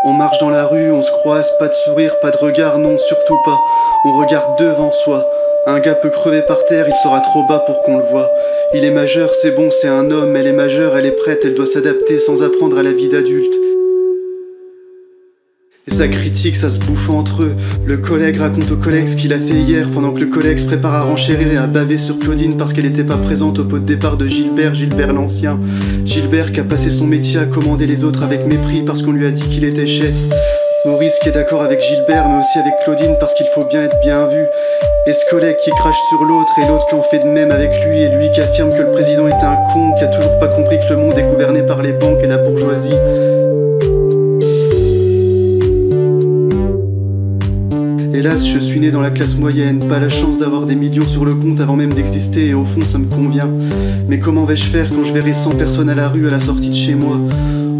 On marche dans la rue, on se croise, pas de sourire, pas de regard, non surtout pas. On regarde devant soi. Un gars peut crever par terre, il sera trop bas pour qu'on le voie. Il est majeur, c'est bon, c'est un homme, elle est majeure, elle est prête, elle doit s'adapter sans apprendre à la vie d'adulte. Et ça critique, ça se bouffe entre eux. Le collègue raconte au collègue ce qu'il a fait hier, pendant que le collègue se prépare à renchérir et à baver sur Claudine parce qu'elle était pas présente au pot de départ de Gilbert l'ancien. Gilbert qui a passé son métier à commander les autres avec mépris parce qu'on lui a dit qu'il était chef. Maurice qui est d'accord avec Gilbert mais aussi avec Claudine parce qu'il faut bien être bien vu. Et ce collègue qui crache sur l'autre et l'autre qui en fait de même avec lui, et lui qui affirme que le président est un con, qui a toujours pas compris que le monde est gouverné par les banques et la bourgeoisie. Hélas, je suis né dans la classe moyenne, pas la chance d'avoir des millions sur le compte avant même d'exister, et au fond ça me convient. Mais comment vais-je faire quand je verrai 100 personnes à la rue à la sortie de chez moi?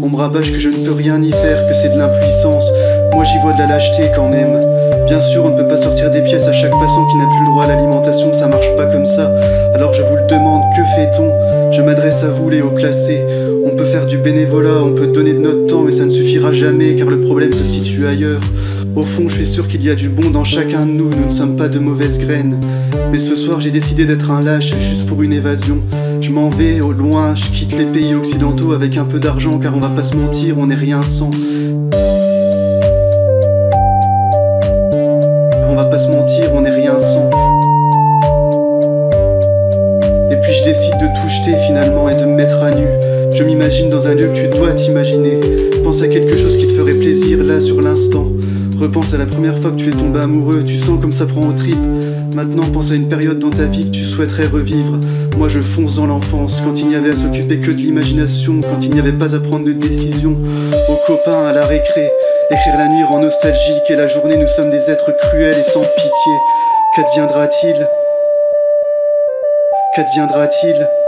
On me rabâche que je ne peux rien y faire, que c'est de l'impuissance. Moi j'y vois de la lâcheté quand même. Bien sûr, on ne peut pas sortir des pièces à chaque passant qui n'a plus le droit à l'alimentation, ça marche pas comme ça. Alors je vous le demande, que fait-on? Je m'adresse à vous les hauts classés. On peut faire du bénévolat, on peut donner de notre temps, mais ça ne suffira jamais car le problème se situe ailleurs. Au fond, je suis sûr qu'il y a du bon dans chacun de nous, nous ne sommes pas de mauvaises graines. Mais ce soir, j'ai décidé d'être un lâche, juste pour une évasion. Je m'en vais au loin, je quitte les pays occidentaux avec un peu d'argent, car on va pas se mentir, on n'est rien sans. On va pas se mentir, on n'est rien sans. Et puis je décide de tout jeter finalement et de me mettre à nu. Je m'imagine dans un lieu que tu dois t'imaginer. Pense à quelque chose qui te ferait plaisir là sur l'instant. Repense à la première fois que tu es tombé amoureux, tu sens comme ça prend aux tripes. Maintenant pense à une période dans ta vie que tu souhaiterais revivre. Moi je fonce dans l'enfance, quand il n'y avait à s'occuper que de l'imagination, quand il n'y avait pas à prendre de décision. Aux copains, à la récré, écrire la nuit rend nostalgique, et la journée nous sommes des êtres cruels et sans pitié. Qu'adviendra-t-il? Qu'adviendra-t-il?